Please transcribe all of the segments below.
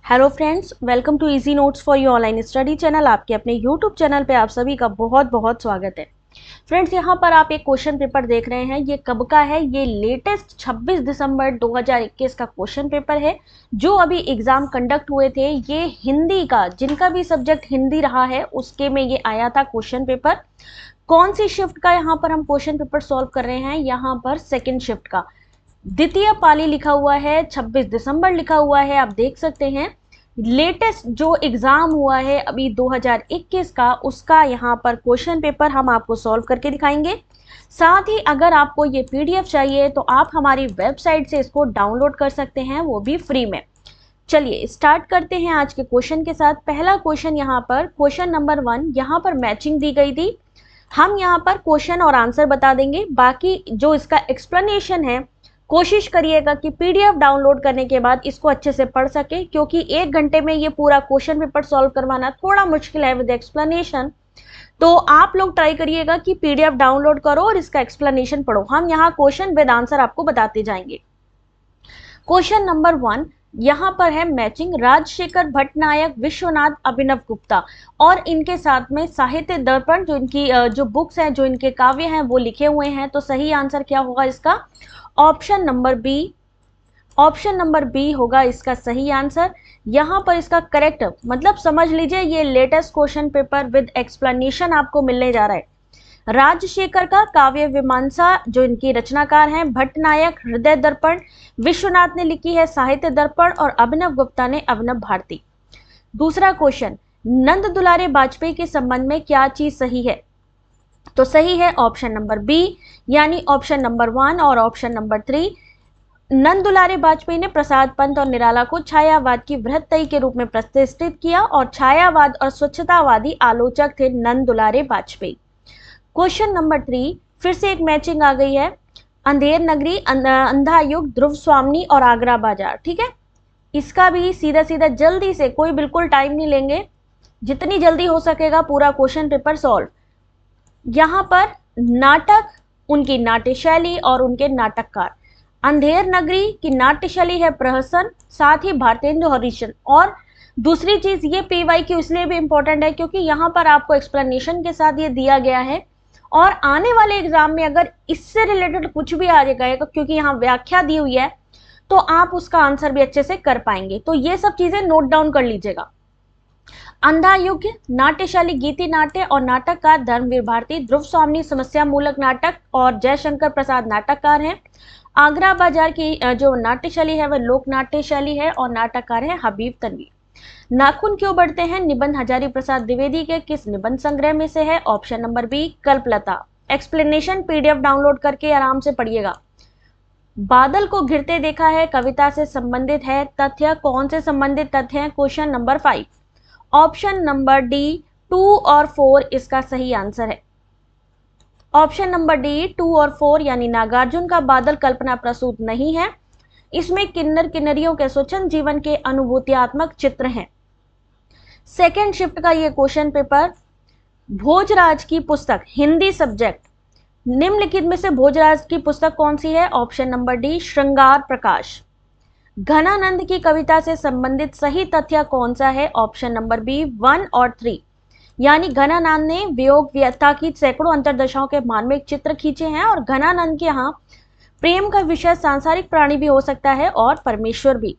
Hello friends, welcome to easy notes for you online study channel. आपके अपने YouTube channel पे आप सभी का बहुत बहुत स्वागत है। फ्रेंड्स, यहाँ पर आप एक क्वेश्चन पेपर देख रहे हैं। ये कब का है? ये लेटेस्ट 26 दिसंबर 2021 का क्वेश्चन पेपर है जो अभी एग्जाम कंडक्ट हुए थे। ये हिंदी का, जिनका भी सब्जेक्ट हिंदी रहा है उसके में ये आया था क्वेश्चन पेपर। कौन सी शिफ्ट का यहाँ पर हम क्वेश्चन पेपर सॉल्व कर रहे हैं? यहाँ पर सेकेंड शिफ्ट का द्वितीय पाली लिखा हुआ है, 26 दिसंबर लिखा हुआ है। आप देख सकते हैं लेटेस्ट जो एग्जाम हुआ है अभी 2021 का, उसका यहाँ पर क्वेश्चन पेपर हम आपको सॉल्व करके दिखाएंगे। साथ ही अगर आपको ये पीडीएफ चाहिए तो आप हमारी वेबसाइट से इसको डाउनलोड कर सकते हैं, वो भी फ्री में। चलिए स्टार्ट करते हैं आज के क्वेश्चन के साथ। पहला क्वेश्चन यहाँ पर क्वेश्चन नंबर 1, यहाँ पर मैचिंग दी गई थी। हम यहाँ पर क्वेश्चन और आंसर बता देंगे, बाकी जो इसका एक्सप्लेनेशन है कोशिश करिएगा कि पीडीएफ डाउनलोड करने के बाद इसको अच्छे से पढ़ सके, क्योंकि 1 घंटे में ये पूरा क्वेश्चन पेपर सॉल्व करवाना थोड़ा मुश्किल है विद एक्सप्लेनेशन। तो आप लोग ट्राई करिएगा कि पीडीएफ डाउनलोड करो और इसका एक्सप्लेनेशन पढ़ो। हम यहाँ क्वेश्चन विद आंसर आपको बताते जाएंगे। क्वेश्चन नंबर 1 यहाँ पर है मैचिंग। राजशेखर भट्टनायक, विश्वनाथ अभिनव गुप्ता और इनके साथ में साहित्य दर्पण, जो इनकी जो बुक्स हैं, जो इनके काव्य हैं वो लिखे हुए हैं। तो सही आंसर क्या होगा इसका? Option number B. Option number B होगा इसका सही आंसर। यहाँ पर इसका करेक्ट मतलब समझ लीजिए, ये latest question paper with explanation आपको मिलने जा रहा है। राजशेखर का काव्य मीमांसा, जो इनकी रचनाकार हैं, भट्टनायक हृदय दर्पण, विश्वनाथ ने लिखी है साहित्य दर्पण और अभिनव गुप्ता ने अभिनव भारती। दूसरा क्वेश्चन, नंद दुलारे वाजपेयी के संबंध में क्या चीज सही है? तो सही है ऑप्शन नंबर बी, यानी ऑप्शन नंबर 1 और ऑप्शन नंबर 3। नंद दुलारे वाजपेयी ने प्रसाद पंत और निराला को छायावाद की वृहत्तई के रूप में प्रतिष्ठित किया और छायावाद और स्वच्छतावादी आलोचक थे नंद दुलारे वाजपेयी। क्वेश्चन नंबर 3, फिर से एक मैचिंग आ गई है। अंधेर नगरी, अंधा युग, ध्रुव स्वामी और आगरा बाजार। ठीक है, इसका भी सीधा सीधा जल्दी से, कोई बिल्कुल टाइम नहीं लेंगे, जितनी जल्दी हो सकेगा पूरा क्वेश्चन पेपर सॉल्व। यहाँ पर नाटक, उनकी नाट्य शैली और उनके नाटककार। अंधेर नगरी की नाट्य शैली है प्रहसन, साथ ही भारतेंदु हरिश्चंद्र। और दूसरी चीज, ये PYQ इसलिए भी इंपॉर्टेंट है क्योंकि यहाँ पर आपको एक्सप्लेनेशन के साथ ये दिया गया है, और आने वाले एग्जाम में अगर इससे रिलेटेड कुछ भी आ जाएगा, क्योंकि यहाँ व्याख्या दी हुई है, तो आप उसका आंसर भी अच्छे से कर पाएंगे। तो ये सब चीजें नोट डाउन कर लीजिएगा। अंधा युग नाट्यशाली गीति नाट्य और नाटककार धर्मवीर भारती, ध्रुव स्वामी समस्या मूलक नाटक और जयशंकर प्रसाद नाटककार हैं। आगरा बाजार की जो नाट्य शैली है वह लोक नाट्य शैली है और नाटककार है हबीब तनवीर। नाखून क्यों बढ़ते हैं निबंध हजारी प्रसाद द्विवेदी के किस निबंध संग्रह में से है? Option number B, Kalpalata. Explanation PDF download करके आराम से पढ़िएगा। बादल को घिरते देखा है कविता से संबंधित है तथ्य, कौन से संबंधित तथ्य हैं? Question number 5। Option number D 2 और 4 इसका सही आंसर है। ऑप्शन नंबर डी 2 और 4, यानी नागार्जुन का बादल कल्पना प्रसूत नहीं है। इसमें किन्नर किन्नरियों के स्वच्छंद जीवन के अनुभूतियात्मक चित्र हैं। सेकेंड शिफ्ट का ये क्वेश्चन पेपर, भोजराज की पुस्तक हिंदी सब्जेक्ट, निम्नलिखित में से भोजराज की पुस्तक कौन सी है? ऑप्शन नंबर डी, श्रृंगार प्रकाश। घनानंद की कविता से संबंधित सही तथ्य कौन सा है? ऑप्शन नंबर बी, 1 और 3, यानी घनानंद ने वियोग व्यथा की सैकड़ों अंतरदशाओं के मार्मिक चित्र खींचे हैं और घनानंद के यहाँ प्रेम का विषय सांसारिक प्राणी भी हो सकता है और परमेश्वर भी।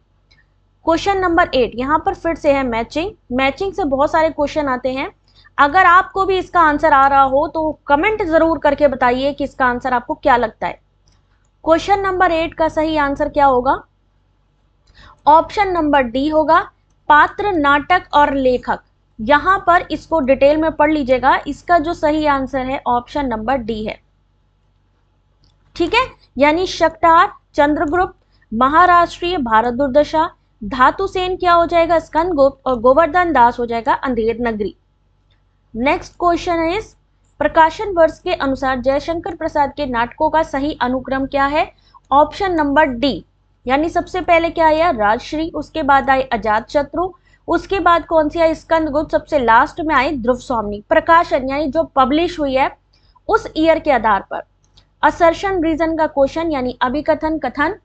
क्वेश्चन नंबर 8, यहाँ पर फिर से है मैचिंग। मैचिंग से बहुत सारे क्वेश्चन आते हैं। अगर आपको भी इसका आंसर आ रहा हो तो कमेंट जरूर करके बताइए कि इसका आंसर आपको क्या लगता है। क्वेश्चन नंबर 8 का सही आंसर क्या होगा? ऑप्शन नंबर डी होगा, पात्र, नाटक और लेखक। यहां पर इसको डिटेल में पढ़ लीजिएगा। इसका जो सही आंसर है ऑप्शन नंबर डी है। ठीक है, यानी शक्टार, चंद्रगुप्त, महाराष्ट्रीय, भारत दुर्दशा, धातुसेन क्या हो जाएगा? स्कंदगुप्त, और गोवर्धन दास हो जाएगा Andher Nagari. Next question is, प्रकाशन वर्ष के अनुसार जयशंकर प्रसाद के नाटकों का सही अनुक्रम क्या है? ऑप्शन नंबर डी, यानी सबसे पहले क्या आया? राजश्री, उसके बाद आई अजात शत्रु, उसके बाद कौन सी आई? स्कंदगुप्त, सबसे लास्ट में आई ध्रुव स्वामी। प्रकाशन यानी जो पब्लिश हुई है उस ईयर के आधार पर। असर्शन रीजन का क्वेश्चन, यानी अभिकथन कथन,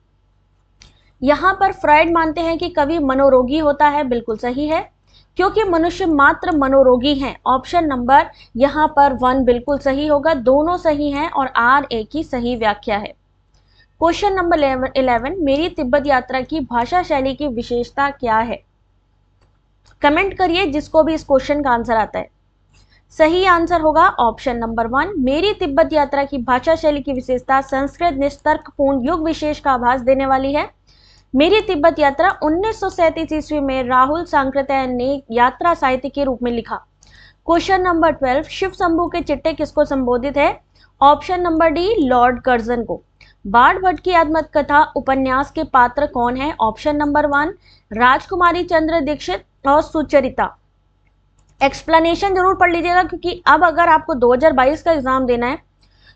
यहाँ पर फ्रॉइड मानते हैं कि कवि मनोरोगी होता है, बिल्कुल सही है, क्योंकि मनुष्य मात्र मनोरोगी हैं। ऑप्शन नंबर यहाँ पर 1 बिल्कुल सही होगा, दोनों सही हैं और आर ए की सही व्याख्या है। क्वेश्चन नंबर 11, मेरी तिब्बत यात्रा की भाषा शैली की विशेषता क्या है? कमेंट करिए जिसको भी इस क्वेश्चन का आंसर आता है। सही आंसर होगा ऑप्शन नंबर 1, मेरी तिब्बत यात्रा की भाषा शैली की विशेषता संस्कृत निस्तर्कपूर्ण युग विशेष का आभास देने वाली है। मेरी तिब्बत यात्रा 1937 ईस्वी में राहुल सांकृत्यायन ने यात्रा साहित्य के रूप में लिखा। क्वेश्चन नंबर 12, शिव शंभू के चिट्टे किसको संबोधित है? Option number D, Lord Curzon को। बाण भट्ट की आत्मकथा उपन्यास के पात्र कौन है? ऑप्शन नंबर 1, राजकुमारी चंद्र दीक्षित और सुचरिता। एक्सप्लेनेशन जरूर पढ़ लीजिएगा, क्योंकि अब अगर आपको 2022 का एग्जाम देना है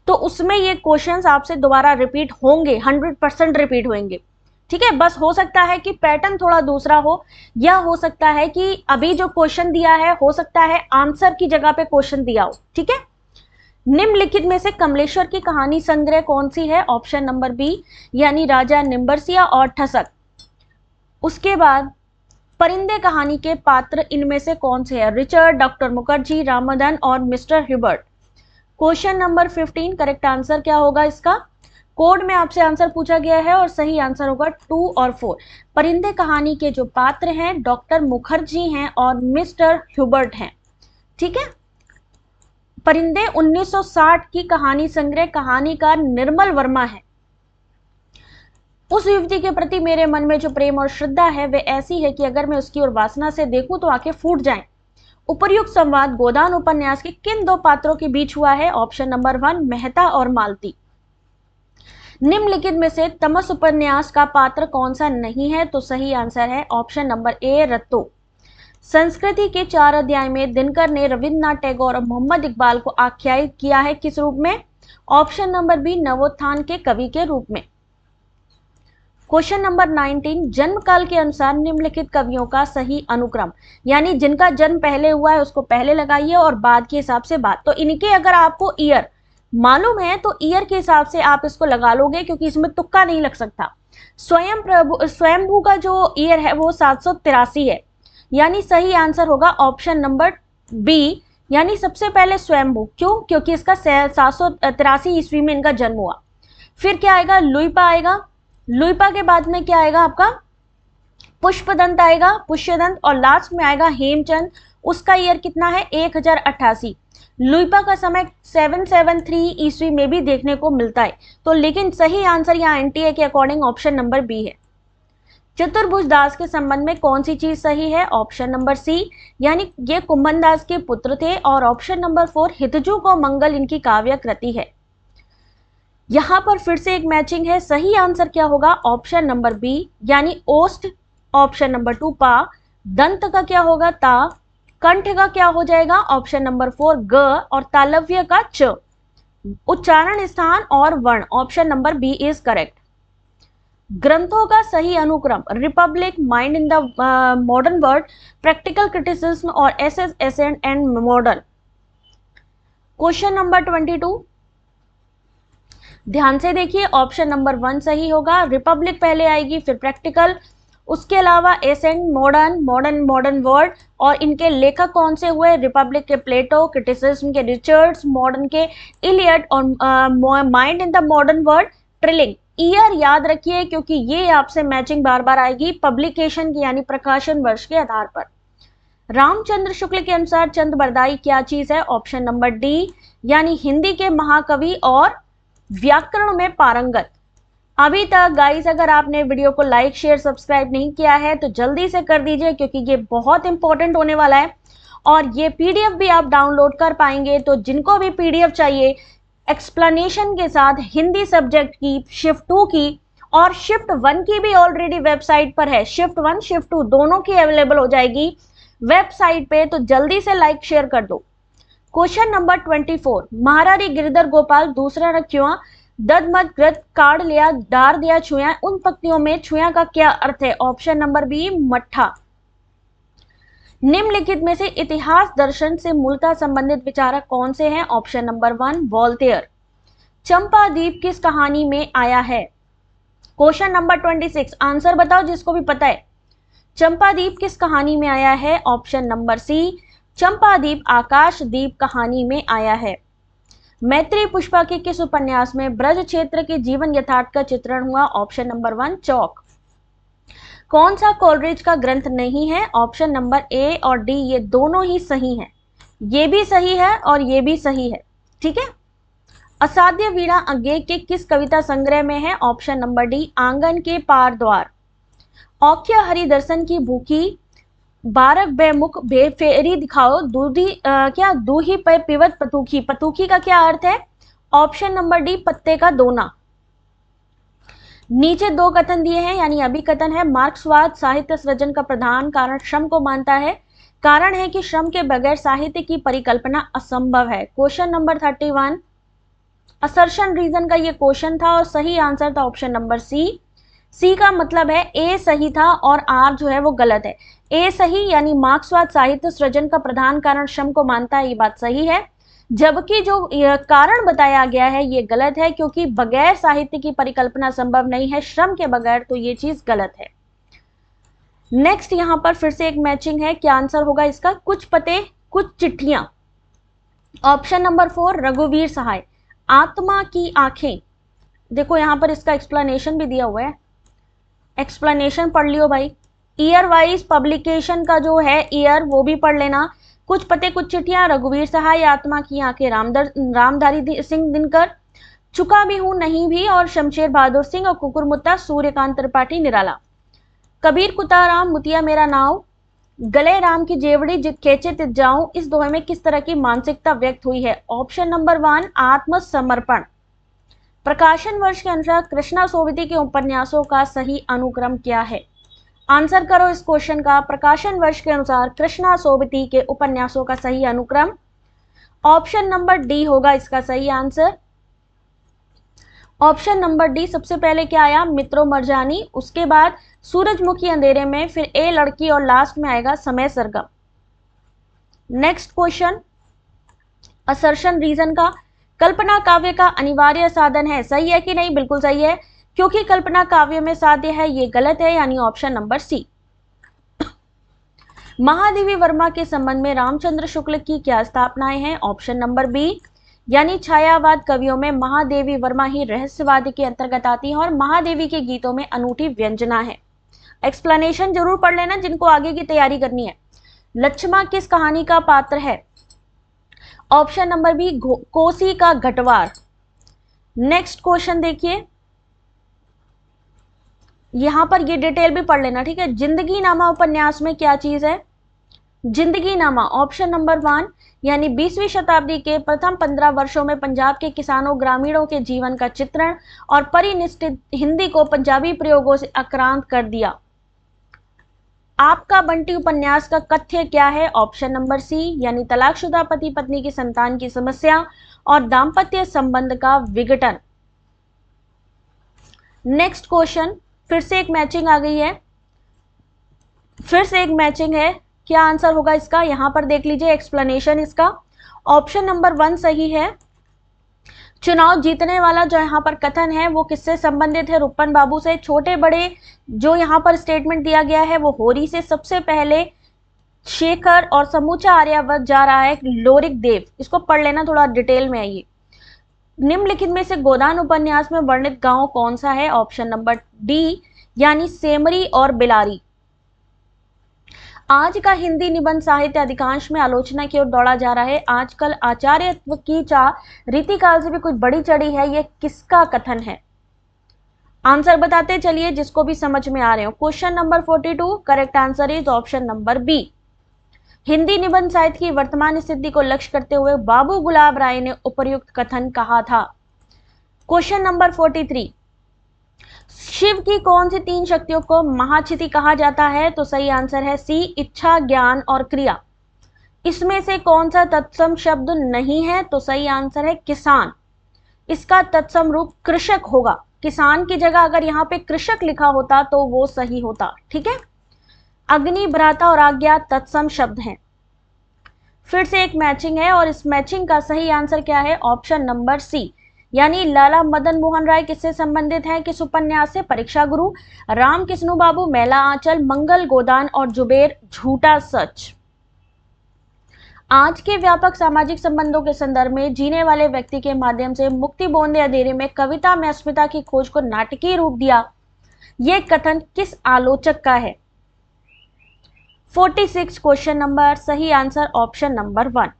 तो उसमें ये क्वेश्चंस आपसे दोबारा रिपीट होंगे, 100% रिपीट होंगे। ठीक है, बस हो सकता है कि पैटर्न थोड़ा दूसरा हो, या हो सकता है कि अभी जो क्वेश्चन दिया है हो सकता है आंसर की जगह पे क्वेश्चन दिया हो। ठीक है, निम्नलिखित में से कमलेश्वर की कहानी संग्रह कौन सी है? ऑप्शन नंबर बी, यानी राजा निम्बरसिया और ठसक। उसके बाद परिंदे कहानी के पात्र इनमें से कौन से हैं? रिचर्ड, डॉक्टर मुखर्जी, रामदन और mister Hubert. Question number 15, correct answer क्या होगा इसका? कोड में आपसे आंसर पूछा गया है और सही आंसर होगा 2 और 4। परिंदे कहानी के जो पात्र हैं डॉक्टर मुखर्जी हैं और मिस्टर ह्यूबर्ट हैं। ठीक है, परिंदे 1960 की कहानी संग्रह, कहानीकार निर्मल वर्मा है। उस युवती के प्रति मेरे मन में जो प्रेम और श्रद्धा है वे ऐसी है कि अगर मैं उसकी ओर वासना से देखूं तो आंखें फूट जाएं। उपर्युक्त संवाद गोदान उपन्यास के किन 2 पात्रों के बीच हुआ है? ऑप्शन नंबर 1, मेहता और मालती। निम्नलिखित में से तमस उपन्यास का पात्र कौन सा नहीं है? तो सही आंसर है ऑप्शन नंबर ए, रत्तो। संस्कृति के 4 अध्याय में दिनकर ने रविन्द्रनाथ टैगोर और मोहम्मद इकबाल को आख्यायित किया है, किस रूप में? ऑप्शन नंबर बी, नवोत्थान के कवि के रूप में। क्वेश्चन नंबर 19, जन्म काल के अनुसार निम्नलिखित कवियों का सही अनुक्रम, यानी जिनका जन्म पहले हुआ है उसको पहले लगाइए और बाद के हिसाब से बाद। तो इनके अगर आपको ईयर मालूम है तो ईयर के हिसाब से आप इसको लगा लोगे, क्योंकि इसमें तुक्का नहीं लग सकता। स्वयंभू का जो ईयर है वो 783 है, यानी सही आंसर होगा ऑप्शन नंबर बी, यानी सबसे पहले स्वयंभू। क्यों? क्योंकि इसका 783 ईस्वी में इनका जन्म हुआ। फिर क्या आएगा? लुइपा आएगा। लुइपा के बाद में क्या आएगा आपका? पुष्पदंत आएगा, पुष्यदंत, और लास्ट में आएगा हेमचंद। उसका ईयर कितना है? 1088। लुइपा का समय 773 ईस्वी में भी देखने को मिलता है। तो लेकिन सही आंसर यहाँ एनटीए के अकॉर्डिंग ऑप्शन नंबर बी है। चतुर्भुज दास के संबंध में कौन सी चीज सही है? ऑप्शन नंबर सी, यानी ये कुंभन दास के पुत्र थे। और ऑप्शन नंबर 4, हितजू को मंगल इनकी काव्य कृति है। यहां पर फिर से एक मैचिंग है। सही आंसर क्या होगा? ऑप्शन नंबर बी, यानी ओस्ट। ऑप्शन नंबर 2, पा। दंत का क्या होगा? ता। कंठ का क्या हो जाएगा? ऑप्शन नंबर 4, ग। और तालव्य का च। उच्चारण स्थान और वर्ण, option number B is correct. ग्रंथों का सही अनुक्रम, republic, mind in the modern world, practical criticism और essays, ancient and modern. Question number 22, ध्यान से देखिए, ऑप्शन नंबर 1 सही होगा। रिपब्लिक पहले आएगी, फिर प्रैक्टिकल, उसके अलावा एसेंट, मॉडर्न, मॉडर्न वर्ड। और इनके लेखक कौन से हुए? रिपब्लिक के प्लेटो, क्रिटिसिज्म के रिचर्ड्स, मॉडर्न के इलियट और mind in the modern world trilling. Year याद रखिए, क्योंकि ये आपसे मैचिंग बार बार आएगी पब्लिकेशन की, यानी प्रकाशन वर्ष के आधार पर। रामचंद्र शुक्ल के अनुसार चंद बरदाई क्या चीज है? ऑप्शन नंबर डी, यानी हिंदी के महाकवि और व्याकरण में पारंगत। अभी तक गाइस अगर आपने वीडियो को लाइक, शेयर, सब्सक्राइब नहीं किया है तो जल्दी से कर दीजिए, क्योंकि ये बहुत इंपॉर्टेंट होने वाला है। और ये पीडीएफ भी आप डाउनलोड कर पाएंगे। तो जिनको भी पीडीएफ चाहिए एक्सप्लेनेशन के साथ हिंदी सब्जेक्ट की, शिफ्ट 2 की और शिफ्ट 1 की भी ऑलरेडी वेबसाइट पर है। शिफ्ट 1, शिफ्ट 2 दोनों की अवेलेबल हो जाएगी वेबसाइट पे, तो जल्दी से लाइक शेयर कर दो। क्वेश्चन नंबर 24, महारारी गिरधर गोपाल दूसरा न क्यों, ददमद ग्रत काढ़ लिया, डार दिया छुया, उन पंक्तियों में छुया का क्या अर्थ है? ऑप्शन नंबर बी, मट्ठा। निम्नलिखित में से इतिहास दर्शन से मूलतः संबंधित विचारक कौन से हैं? Option number 1, Voltaire. चंपा द्वीप किस कहानी में आया है? क्वेश्चन नंबर 26, आंसर बताओ जिसको भी पता है। चंपादीप किस कहानी में आया है? ऑप्शन नंबर सी, चंपादीप आकाशदीप कहानी में आया है। मैत्री पुष्पा के किस उपन्यास में ब्रज क्षेत्र के जीवन यथार्थ का चित्रण हुआ? ऑप्शन नंबर 1, चौक। कौन सा कोलरिज का ग्रंथ नहीं है? ऑप्शन नंबर ए और डी, ये दोनों ही सही हैं। ये भी सही है और ये भी सही है, ठीक है। असाध्य वीणा अज्ञे के किस कविता संग्रह में है? ऑप्शन नंबर डी, आंगन के पार द्वार। औख्य हरिदर्शन की भूखी बारक बेमुख बेफेरी दिखाओ दूधी क्या दूही पे पिवत पतूखी। पतूखी का क्या अर्थ है? ऑप्शन नंबर डी, पत्ते का दोना। नीचे दो कथन दिए हैं, यानी अभिकथन है। मार्क्सवाद साहित्य सृजन का प्रधान कारण श्रम को मानता है। कारण है कि श्रम के बगैर साहित्य की परिकल्पना असंभव है। क्वेश्चन नंबर 31, असर्शन रीजन का ये क्वेश्चन था और सही आंसर था ऑप्शन नंबर सी। सी का मतलब है ए सही था और आर जो है वो गलत है। ए सही, यानी मार्क्सवाद साहित्य सृजन का प्रधान कारण श्रम को मानता है, ये बात सही है। जबकि जो कारण बताया गया है ये गलत है, क्योंकि बगैर साहित्य की परिकल्पना संभव नहीं है, श्रम के बगैर, तो ये चीज गलत है। नेक्स्ट यहां पर फिर से एक मैचिंग है, क्या आंसर होगा इसका? कुछ पते कुछ चिट्ठियां। ऑप्शन नंबर 4, रघुवीर सहाय। आत्मा की आंखें, देखो यहां पर इसका एक्सप्लेनेशन भी दिया हुआ है, एक्सप्लेनेशन पढ़ लियो भाई। ईयर वाइज पब्लिकेशन का जो है ईयर वो भी पढ़ लेना। कुछ पते कुछ चिट्ठियां, रघुवीर सहाय, आत्मा की आंखें रामधारी सिंह दिनकर, चुका भी हूं नहीं भी और शमशेर बहादुर सिंह, और कुकुरमुत्ता सूर्यकांत त्रिपाठी निराला। कबीर कुताराम मुतिया मेरा नाव, गले राम की जेवड़ी जित खेचे तित जाऊं, इस दोहे में किस तरह की मानसिकता व्यक्त हुई है? ऑप्शन नंबर 1, आत्मसमर्पण। प्रकाशन वर्ष के अनुसार कृष्णा सोबती के उपन्यासों का सही अनुक्रम क्या है? आंसर करो इस क्वेश्चन का। प्रकाशन वर्ष के अनुसार कृष्णा सोबती के उपन्यासों का सही अनुक्रम ऑप्शन नंबर डी होगा इसका सही आंसर। ऑप्शन नंबर डी, सबसे पहले क्या आया? मित्रों मरजानी, उसके बाद सूरजमुखी अंधेरे में, फिर ए लड़की और लास्ट में आएगा समय सरगम। नेक्स्ट क्वेश्चन, असर्शन रीजन का। कल्पना काव्य का अनिवार्य साधन है, सही है कि नहीं? बिल्कुल सही है, क्योंकि कल्पना काव्य में साध्य है, ये गलत है, यानी option number C. Mahadevi Verma के संबंध में रामचंद्र शुक्ल की क्या स्थापनाएं हैं? ऑप्शन नंबर बी, यानी छायावाद कवियों में महादेवी वर्मा ही रहस्यवाद के अंतर्गत आती है और महादेवी के गीतों में अनूठी व्यंजना है। एक्सप्लेनेशन जरूर पढ़ लेना जिनको आगे की तैयारी करनी है। लक्ष्मा किस कहानी का पात्र है? ऑप्शन नंबर बी, कोसी का घटवार। नेक्स्ट क्वेश्चन देखिए, यहां पर ये डिटेल भी पढ़ लेना, ठीक है। जिंदगी नामा उपन्यास में क्या चीज है? जिंदगी नामा ऑप्शन नंबर 1, यानी 20वीं शताब्दी के प्रथम 15 वर्षों में पंजाब के किसानों ग्रामीणों के जीवन का चित्रण और परिनिष्ठित हिंदी को पंजाबी प्रयोगों से आक्रांत कर दिया। आपका बंटी उपन्यास का कथ्य क्या है? ऑप्शन नंबर सी, यानी तलाकशुदा पति पत्नी की संतान की समस्या और दाम्पत्य संबंध का विघटन। नेक्स्ट क्वेश्चन, फिर से एक मैचिंग आ गई है, फिर से एक मैचिंग है, क्या आंसर होगा इसका? यहां पर देख लीजिए एक्सप्लेनेशन इसका। ऑप्शन नंबर 1 सही है। चुनाव जीतने वाला जो यहाँ पर कथन है वो किससे संबंधित है? रुपन बाबू से। छोटे बड़े जो यहाँ पर स्टेटमेंट दिया गया है वो होरी से। सबसे पहले शेखर और समूचा आर्यावर्त जा रहा है लोरिक देव, इसको पढ़ लेना, थोड़ा डिटेल में है ये। निम्नलिखित में से गोदान उपन्यास में वर्णित गांव कौन सा है? ऑप्शन नंबर डी, यानी सेमरी और बिलारी। आज का हिंदी निबंध साहित्य अधिकांश में आलोचना की ओर दौड़ा जा रहा है। आजकल आचार्यत्व की चाह रीतिकाल से भी कुछ बड़ी चढ़ी है, ये किसका कथन है? आंसर बताते चलिए जिसको भी समझ में आ रहे हो। Question number 42, correct answer is option number B. Hindi निबंध साहित्य की वर्तमान स्थिति को लक्ष्य करते हुए बाबू गुलाब राय ने उपर्युक्त कथन कहा था। क्वेश्चन नंबर 43, शिव की कौन सी 3 शक्तियों को महाचिति कहा जाता है? तो सही आंसर है सी, इच्छा, ज्ञान और क्रिया। इसमें से कौन सा तत्सम शब्द नहीं है? तो सही आंसर है किसान। इसका तत्सम रूप कृषक होगा। किसान की जगह अगर यहाँ पे कृषक लिखा होता तो वो सही होता, ठीक है। अग्नि, भ्राता और आज्ञा तत्सम शब्द हैं। फिर से एक मैचिंग है और इस मैचिंग का सही आंसर क्या है? ऑप्शन नंबर सी, यानी लाला मदन मोहन राय किससे संबंधित है, किस उपन्यास से, परीक्षा गुरु, राम किस्नु बाबू, मैला आंचल, मंगल गोदान और जुबेर झूठा सच। आज के व्यापक सामाजिक संबंधों के संदर्भ में जीने वाले व्यक्ति के माध्यम से मुक्ति बोंदे अंधेरे में कविता में अस्मिता की खोज को नाटकीय रूप दिया, यह कथन किस आलोचक का है? 46 क्वेश्चन नंबर, सही आंसर ऑप्शन नंबर 1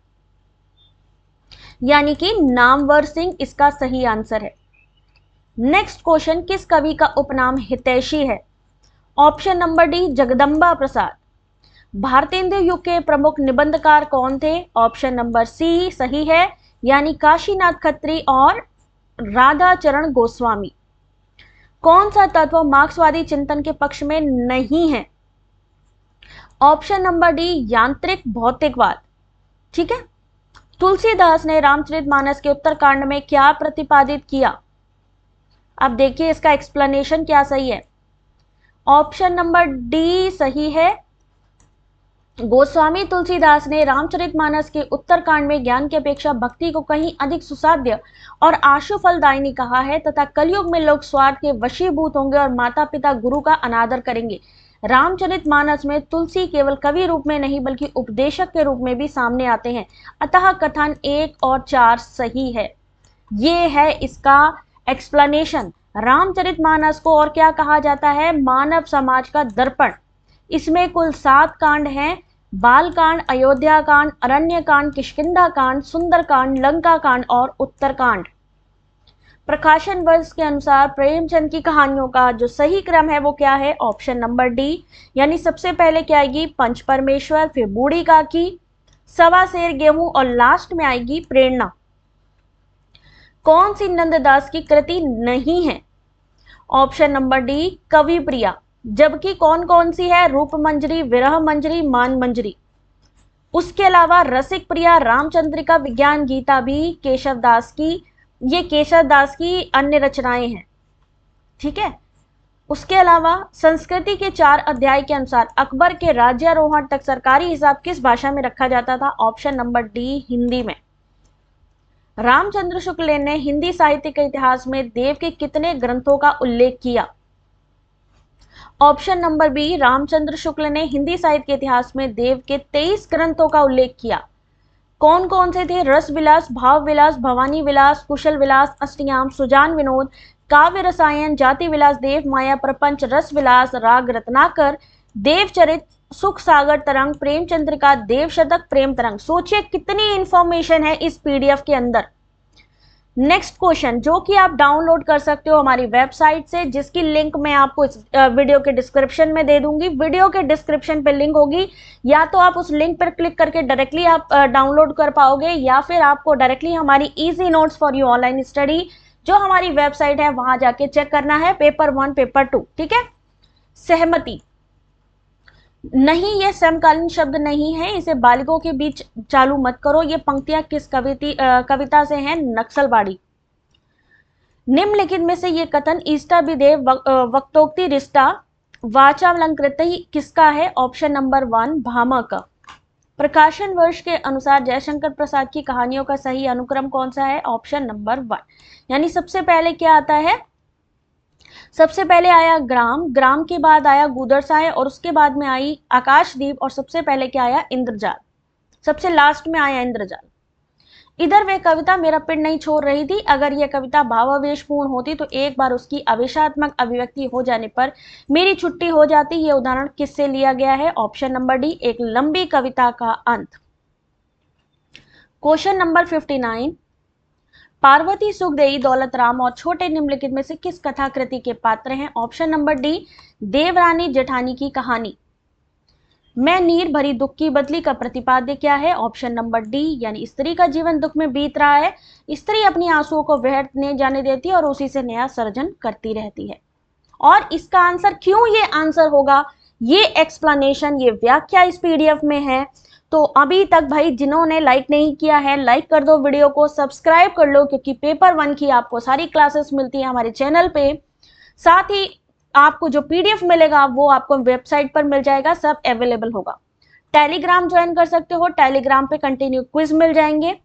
यानी कि नामवर सिंह इसका सही आंसर है। नेक्स्ट क्वेश्चन, किस कवि का उपनाम हितैषी है? ऑप्शन नंबर डी जगदम्बा प्रसाद। भारतेंदु युग के प्रमुख निबंधकार कौन थे? ऑप्शन नंबर सी सही है, यानी काशीनाथ खत्री और राधाचरण गोस्वामी। कौन सा तत्व मार्क्सवादी चिंतन के पक्ष में नहीं है? ऑप्शन नंबर डी यांत्रिक भौतिकवाद। ठीक है। तुलसीदास ने रामचरितमानस के उत्तरकांड में क्या प्रतिपादित किया? अब देखिए इसका एक्सप्लेनेशन क्या सही है। ऑप्शन नंबर डी सही है, गोस्वामी तुलसीदास ने रामचरितमानस के उत्तरकांड में ज्ञान की अपेक्षा भक्ति को कहीं अधिक सुसाध्य और आशु फलदायिनी कहा है तथा कलयुग में लोग स्वार्थ के वशीभूत होंगे और माता पिता गुरु का अनादर करेंगे। रामचरितमानस में तुलसी केवल कवि रूप में नहीं बल्कि उपदेशक के रूप में भी सामने आते हैं, अतः कथन 1 और 4 सही है। ये है इसका एक्सप्लेनेशन। रामचरितमानस को और क्या कहा जाता है? मानव समाज का दर्पण। इसमें कुल 7 कांड हैं, बाल कांड, अयोध्या कांड, अरण्य कांड, किष्किंधा कांड, सुंदर कांड, लंका कांड और उत्तरकांड। प्रकाशन वर्ष के अनुसार प्रेमचंद की कहानियों का जो सही क्रम है वो क्या है? ऑप्शन नंबर डी, यानी सबसे पहले क्या आएगी? पंच परमेश्वर, फिर बूढ़ी काकी, सवा सेर गेहूं और लास्ट में आएगी प्रेरणा। कौन सी नंददास की कृति नहीं है? ऑप्शन नंबर डी कवि प्रिया। जबकि कौन कौन सी है? रूप मंजरी, विरह मंजरी, मान मंजरी। उसके अलावा रसिक प्रिया, रामचंद्रिका, विज्ञान गीता भी केशवदास की, ये केशवदास की अन्य रचनाएं हैं। ठीक है। उसके अलावा संस्कृति के 4 अध्याय के अनुसार अकबर के राज्यारोहण तक सरकारी हिसाब किस भाषा में रखा जाता था? ऑप्शन नंबर डी हिंदी में। रामचंद्र शुक्ल ने हिंदी साहित्य के इतिहास में देव के कितने ग्रंथों का उल्लेख किया? Option number B, Ramchandra Shukla ने हिंदी साहित्य के इतिहास में देव के 23 ग्रंथों का उल्लेख किया। कौन कौन से थे? रस विलास, भाव विलास, भवानी विलास, कुशल विलास, अष्टयाम, सुजान विनोद, काव्य रसायन, जाति विलास, देव माया, प्रपंच, रस विलास, राग रत्नाकर, देवचरित, सुख सागर तरंग, प्रेमचंद्रिका, देव शतक, प्रेम तरंग। सोचिए कितनी इंफॉर्मेशन है इस पीडीएफ के अंदर। नेक्स्ट क्वेश्चन जो कि आप डाउनलोड कर सकते हो हमारी वेबसाइट से, जिसकी लिंक मैं आपको इस वीडियो के डिस्क्रिप्शन में दे दूंगी। वीडियो के डिस्क्रिप्शन पे लिंक होगी, या तो आप उस लिंक पर क्लिक करके डायरेक्टली आप डाउनलोड कर पाओगे, या फिर आपको डायरेक्टली हमारी easy notes for you online study जो हमारी वेबसाइट है वहां जाके चेक करना है। Paper 1, paper 2। ठीक है। सहमति नहीं, ये समकालीन शब्द नहीं है, इसे बालिगों के बीच चालू मत करो। ये पंक्तियां किस कविता से हैं? नक्सलबाड़ी। निम्नलिखित में से ये कथन इष्टा विदेव वक्तोक्ति रिष्टा वाचावलंकृत किसका है? ऑप्शन नंबर 1 भामह का। प्रकाशन वर्ष के अनुसार जयशंकर प्रसाद की कहानियों का सही अनुक्रम कौन सा है? ऑप्शन नंबर 1, यानी सबसे पहले क्या आता है? सबसे पहले आया ग्राम, ग्राम के बाद आया गुदरसाय और उसके बाद में आई आकाशदीप और सबसे पहले क्या आया? इंद्रजाल। सबसे लास्ट में आया इंद्रजाल। इधर वे कविता मेरा पिंड नहीं छोड़ रही थी। अगर यह कविता भावावेशपूर्ण होती तो एक बार उसकी आवेशात्मक अभिव्यक्ति हो जाने पर मेरी छुट्टी हो जाती। यह उदाहरण किससे लिया गया है? ऑप्शन नंबर डी, एक लंबी कविता का अंत। क्वेश्चन नंबर 59, पार्वती, सुखदेई, दौलतराम और छोटे निम्नलिखित में से किस कथाकृति के पात्र हैं? Option number D, Devrani Jethani की कहानी। मैं नीर भरी दुख की बदली का प्रतिपाद्य क्या है? ऑप्शन नंबर डी, यानी स्त्री का जीवन दुख में बीत रहा है, स्त्री अपनी आंसुओं को व्यर्थ नहीं जाने देती और उसी से नया सर्जन करती रहती है। और इसका आंसर क्यों ये आंसर होगा, ये एक्सप्लेनेशन, ये व्याख्या इस पीडीएफ में है। तो अभी तक भाई जिन्होंने लाइक नहीं किया है, लाइक कर दो वीडियो को, सब्सक्राइब कर लो, क्योंकि पेपर 1 की आपको सारी क्लासेस मिलती है हमारे चैनल पे। साथ ही आपको जो पीडीएफ मिलेगा वो आपको वेबसाइट पर मिल जाएगा, सब अवेलेबल होगा। टेलीग्राम ज्वाइन कर सकते हो, टेलीग्राम पे कंटिन्यू क्विज मिल जाएंगे।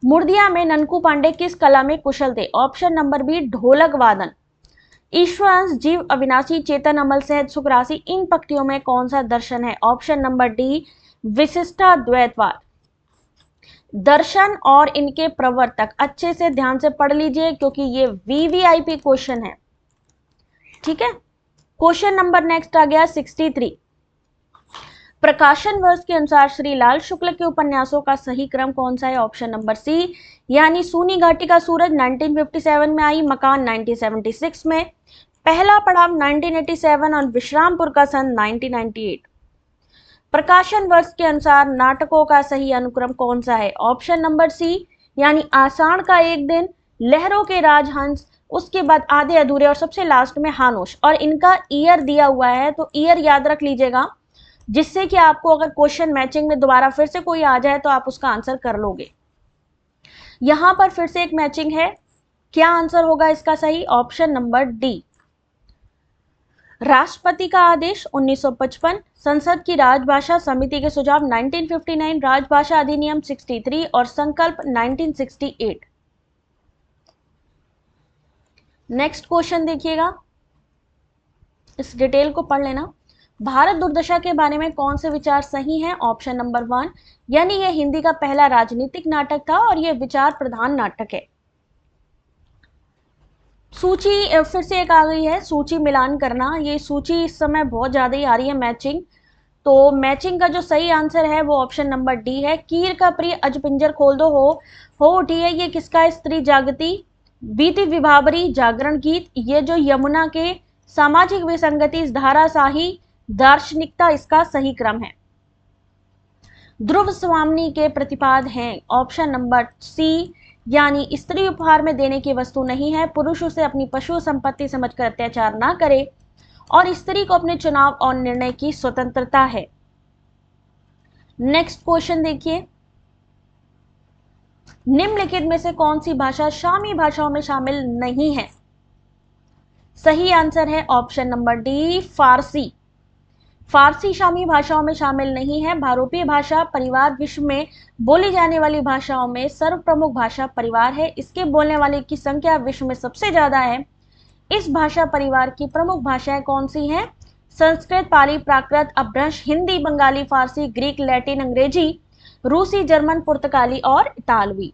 मुर्दिया में ननकू पांडे किस कला में कुशल थे? ऑप्शन नंबर बी ढोलक वादन। ईश्वरांश, जीव अविनाशी, चेतन, अमल, सहज, सुख, राशि, इन पंक्तियों में कौन सा दर्शन है? ऑप्शन नंबर डी विशिष्टाद्वैतवाद। दर्शन और इनके प्रवर्तक अच्छे से ध्यान से पढ़ लीजिए क्योंकि ये वीवीआईपी क्वेश्चन है। ठीक है, क्वेश्चन नंबर नेक्स्ट आ गया 63। प्रकाशन वर्ष के अनुसार श्री लाल शुक्ल के उपन्यासों का सही क्रम कौन सा है? ऑप्शन नंबर सी, यानी सूनी घाटी का सूरज 1957 में आई, मकान 1976 में, पहला पड़ाव 1987 और विश्रामपुर का सन 1998। प्रकाशन वर्ष के अनुसार नाटकों का सही अनुक्रम कौन सा है? ऑप्शन नंबर सी, यानी आषाढ़ का एक दिन, लहरों के राजहंस, उसके बाद आधे अधूरे और सबसे लास्ट में हानोश। और इनका ईयर दिया हुआ है तो ईयर याद रख लीजिएगा, जिससे कि आपको अगर क्वेश्चन मैचिंग में दोबारा फिर से कोई आ जाए तो आप उसका आंसर कर लोगे। यहां पर फिर से एक मैचिंग है, क्या आंसर होगा इसका सही? Option number D. राष्ट्रपति का आदेश 1955, संसद की राजभाषा समिति के सुझाव 1959, राजभाषा अधिनियम 63 और संकल्प 1968। नेक्स्ट क्वेश्चन देखिएगा, इस डिटेल को पढ़ लेना। भारत दुर्दशा के बारे में कौन से विचार सही हैं? ऑप्शन नंबर 1, यानी यह हिंदी का पहला राजनीतिक नाटक था और यह विचार प्रधान नाटक है। सूची फिर से एक आ गई है, सूची मिलान करना। ये सूची इस समय बहुत ज्यादा ही आ रही है मैचिंग, तो मैचिंग का जो सही आंसर है वो ऑप्शन नंबर डी है। कीर का प्रिय अज पिंजर खोल दो हो उठी है, ये किसका? स्त्री जागती, बीती विभावरी, जागरण गीत। ये जो यमुना के सामाजिक विसंगति, धाराशाही, दार्शनिकता, इसका सही क्रम है। ध्रुव स्वामी के प्रतिपाद हैं, ऑप्शन नंबर सी, यानी स्त्री उपहार में देने की वस्तु नहीं है, पुरुष उसे अपनी पशु संपत्ति समझकर अत्याचार ना करे और स्त्री को अपने चुनाव और निर्णय की स्वतंत्रता है। नेक्स्ट क्वेश्चन देखिए, निम्नलिखित में से कौन सी भाषा शामी भाषाओं में शामिल नहीं है? सही आंसर है ऑप्शन नंबर डी फारसी। फारसी शामी भाषाओं में शामिल नहीं है। भारोपीय भाषा परिवार विश्व में बोली जाने वाली भाषाओं में सर्व प्रमुख भाषा परिवार है। इसके बोलने वाले की संख्या विश्व में सबसे ज्यादा है। इस भाषा परिवार की प्रमुख भाषाएं कौन सी हैं? संस्कृत, पाली, प्राकृत, अपभ्रंश, हिंदी, बंगाली, फारसी, ग्रीक, लैटिन, अंग्रेजी, रूसी, जर्मन, पुर्तगाली और इतालवी।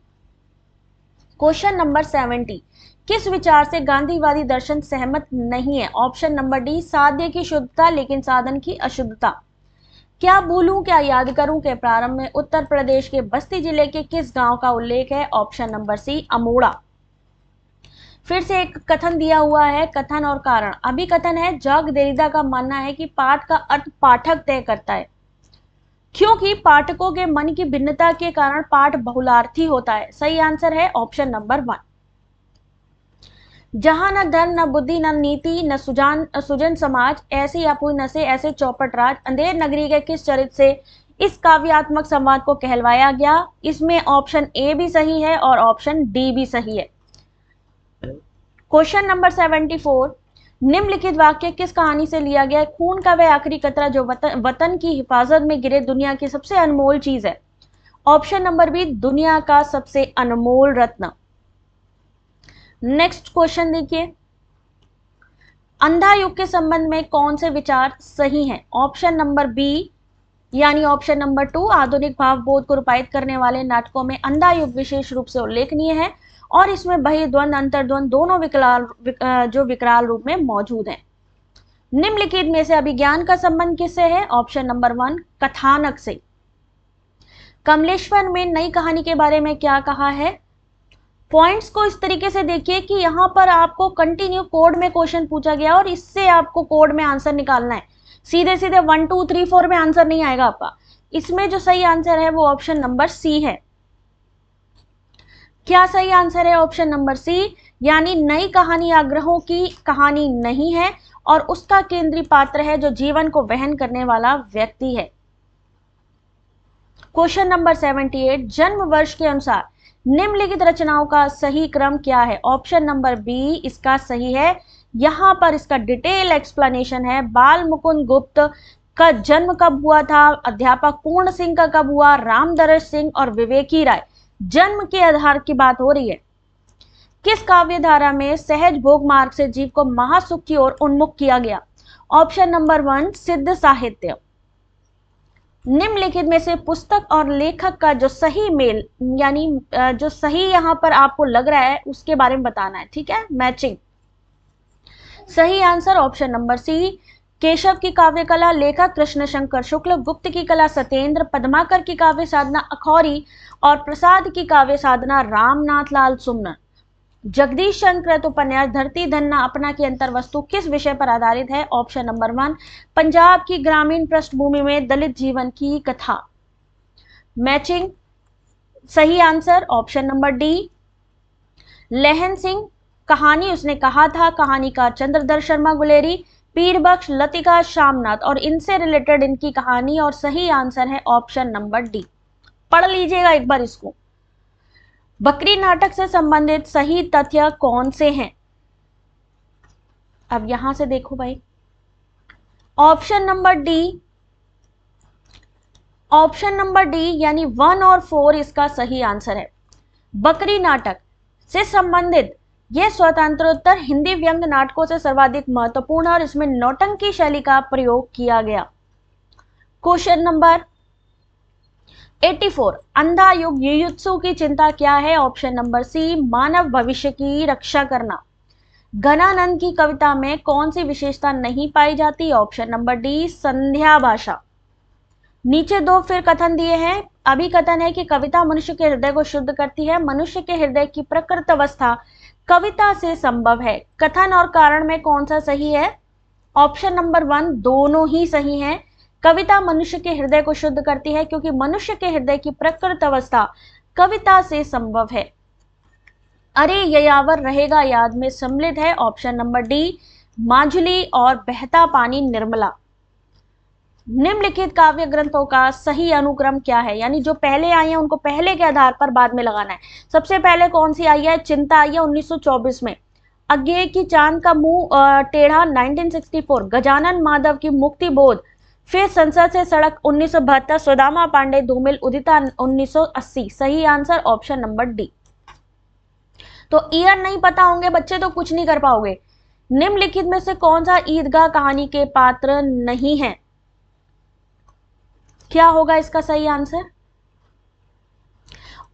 क्वेश्चन नंबर 70, किस विचार से गांधीवादी दर्शन सहमत नहीं है? ऑप्शन नंबर डी, साध्य की शुद्धता लेकिन साधन की अशुद्धता। क्या भूलूं क्या याद करूं के प्रारंभ में उत्तर प्रदेश के बस्ती जिले के किस गांव का उल्लेख है? Option number C, Amora. फिर से एक कथन दिया हुआ है, कथन और कारण। अभी कथन है, जैक देरिडा का मानना है कि पाठ का अर्थ पाठक तय करता है, क्योंकि पाठकों के मन की भिन्नता के कारण पाठ बहुलार्थी होता है। सही आंसर है ऑप्शन नंबर 1। जहां न धन न बुद्धि न नीति न सुजन समाज, ऐसी अपुई नसे ऐसे चौपट राज, अंधेर नगरी के किस चरित्र से इस काव्यात्मक संवाद को कहलवाया गया? इसमें ऑप्शन ए भी सही है और ऑप्शन डी भी सही है। क्वेश्चन नंबर 74, निम्नलिखित वाक्य किस कहानी से लिया गया है? खून का वह आखिरी कतरा जो वतन की हिफाजत में गिरे दुनिया की सबसे अनमोल चीज है। ऑप्शन नंबर बी, दुनिया का सबसे अनमोल रत्न। नेक्स्ट क्वेश्चन देखिए, अंधा युग के संबंध में कौन से विचार सही हैं? ऑप्शन नंबर बी, यानी ऑप्शन नंबर 2, आधुनिक भावबोध को रूपायित करने वाले नाटकों में अंधा युग विशेष रूप से उल्लेखनीय है और इसमें बहिर्द्वंद अंतर्द्वंद दोनों विकराल रूप में मौजूद हैं। निम्नलिखित में से अभिज्ञान का संबंध किससे है? ऑप्शन नंबर 1, कथानक से। कमलेश्वर में नई कहानी के बारे में क्या कहा है? पॉइंट्स को इस तरीके से देखिए कि यहां पर आपको कंटिन्यू कोड में क्वेश्चन पूछा गया और इससे आपको कोड में आंसर निकालना है। सीधे सीधे 1 2 3 4 में आंसर नहीं आएगा आपका। इसमें जो सही आंसर है वो ऑप्शन नंबर सी है। क्या सही आंसर है? ऑप्शन नंबर सी, यानी नई कहानी आग्रहों की कहानी नहीं है और उसका केंद्रीय पात्र है जो जीवन को वहन करने वाला व्यक्ति है। क्वेश्चन नंबर 78, जन्म वर्ष के अनुसार निम्नलिखित रचनाओं का सही क्रम क्या है? ऑप्शन नंबर बी इसका सही है। यहां पर इसका डिटेल एक्सप्लेनेशन है। बाल मुकुंद गुप्त का जन्म कब हुआ था? अध्यापक पूर्ण सिंह का कब हुआ? रामदरस सिंह और विवेकी राय। जन्म के आधार की बात हो रही है। किस काव्य धारा में सहज भोग मार्ग से जीव को महासुख की ओर उन्मुख किया गया? ऑप्शन नंबर 1 सिद्ध साहित्य। निम्नलिखित में से पुस्तक और लेखक का जो सही मेल यानी जो सही यहां पर आपको लग रहा है उसके बारे में बताना है, ठीक है, मैचिंग। सही answer option number C, Keshav की काव्य कला लेखक कृष्ण शंकर शुक्ल, गुप्त की कला सत्येंद्र, पद्माकर की काव्य साधना अखौरी और प्रसाद की काव्य साधना रामनाथ लाल सुमन। जगदीश चंद्र कृत उपन्यास धरती धन्ना अपना की अंतर वस्तु किस विषय पर आधारित है? ऑप्शन नंबर 1 पंजाब की ग्रामीण पृष्ठभूमि में दलित जीवन की कथा। मैचिंग। सही आंसर ऑप्शन नंबर डी। लहन सिंह कहानी उसने कहा था, कहानीकार चंद्रधर शर्मा गुलेरी, पीर बख्श लतिका शामनाथ और इनसे रिलेटेड इनकी कहानी, और सही आंसर है ऑप्शन नंबर डी। पढ़ लीजिएगा एक बार इसको। बकरी नाटक से संबंधित सही तथ्य कौन से हैं? अब यहां से देखो भाई, option number D, option number D यानी 1 और 4 इसका सही आंसर है। बकरी नाटक से संबंधित यह स्वतंत्रोत्तर हिंदी व्यंग्य नाटकों से सर्वाधिक महत्वपूर्ण और इसमें नौटंकी शैली का प्रयोग किया गया। क्वेश्चन नंबर 84 अंधा युग युयुत्सु की चिंता क्या है? ऑप्शन नंबर सी मानव भविष्य की रक्षा करना। घनानंद की कविता में कौन सी विशेषता नहीं पाई जाती? ऑप्शन नंबर डी संध्या भाषा। नीचे दो फिर कथन दिए हैं। अभी कथन है कि कविता मनुष्य के हृदय को शुद्ध करती है, मनुष्य के हृदय की प्रकृत अवस्था कविता से संभव है। कथन और कारण में कौन सा सही है? ऑप्शन नंबर 1 दोनों ही सही हैं। कविता मनुष्य के हृदय को शुद्ध करती है क्योंकि मनुष्य के हृदय की प्रकृत अवस्था कविता से संभव है। अरे ययावर रहेगा याद में सम्मिलित है ऑप्शन नंबर डी माजुली और बहता पानी निर्मला। निम्नलिखित काव्य ग्रंथों का सही अनुक्रम क्या है? यानी जो पहले आई है उनको पहले के आधार पर बाद में लगाना है। सबसे पहले कौन सी आई है? चिंता आई है 1924 में। अज्ञे की चांद का मुंह टेढ़ा 1964। गजानन माधव की मुक्ति बोध, फिर संसद से सड़क 1972। सुदामा पांडे धूमिल उदिता 1980। सही आंसर ऑप्शन नंबर डी। तो ईयर नहीं पता होंगे बच्चे तो कुछ नहीं कर पाओगे। निम्नलिखित में से कौन सा ईदगाह कहानी के पात्र नहीं है? क्या होगा इसका सही answer?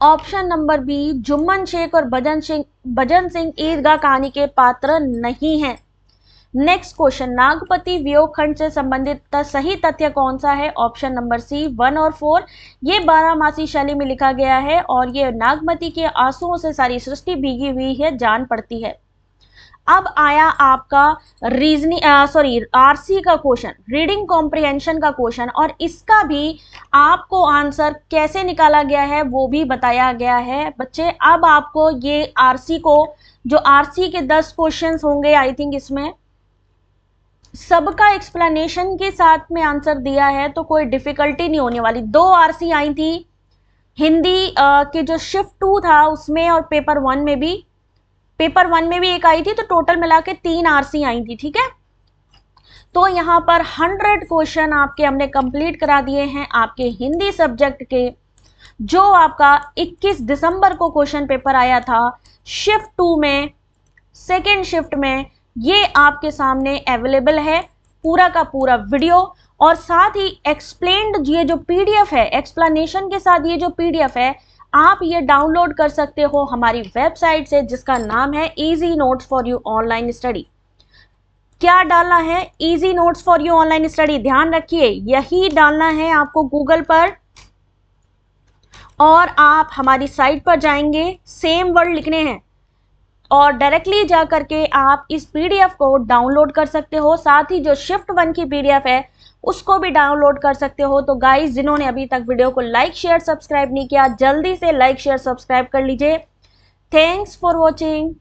Option number B Jumman Shekh और भजन सिंह ईदगाह कहानी के पात्र नहीं हैं। नेक्स्ट क्वेश्चन, नागपति वियोग खंड से संबंधित सही तथ्य कौन सा है? ऑप्शन नंबर सी 1 और 4। ये 12मासी शैली में लिखा गया है और ये नागमती के आंसुओं से सारी सृष्टि भीगी हुई है, जान पड़ती है। अब आया आपका आरसी का क्वेश्चन, रीडिंग कॉम्प्रिहेंशन का क्वेश्चन, और इसका भी आपको आंसर कैसे निकाला गया है वो भी बताया गया है बच्चे। अब आपको ये आरसी को, जो आरसी के 10 क्वेश्चंस होंगे आई थिंक इसमें सबका एक्सप्लेनेशन के साथ में आंसर दिया है तो कोई डिफिकल्टी नहीं होने वाली। 2 आरसी आई थी हिंदी के जो शिफ्ट 2 था उसमें, और पेपर 1 में भी, पेपर 1 में भी एक आई थी, तो टोटल मिला के 3 आरसी आई थी, ठीक है। तो यहाँ पर 100 क्वेश्चन आपके हमने कंप्लीट करा दिए हैं आपके हिंदी सब्जेक्ट के, जो आपका 21 दिसंबर को क्वेश्चन पेपर आया था शिफ्ट 2 में, सेकेंड शिफ्ट में। ये आपके सामने अवेलेबल है पूरा का पूरा वीडियो, और साथ ही एक्सप्लेन्ड ये जो पीडीएफ है, एक्सप्लेनेशन के साथ ये जो पीडीएफ है आप ये डाउनलोड कर सकते हो हमारी वेबसाइट से, जिसका नाम है easy notes for you online study. क्या डालना है? Easy notes for you online study, ध्यान रखिए यही डालना है आपको गूगल पर, और आप हमारी साइट पर जाएंगे, सेम वर्ड लिखने हैं और डायरेक्टली जा करके आप इस पीडीएफ को डाउनलोड कर सकते हो। साथ ही जो शिफ्ट 1 की पीडीएफ है उसको भी डाउनलोड कर सकते हो। तो गाइस, जिन्होंने अभी तक वीडियो को लाइक शेयर सब्सक्राइब नहीं किया, जल्दी से लाइक शेयर सब्सक्राइब कर लीजिए। Thanks for watching.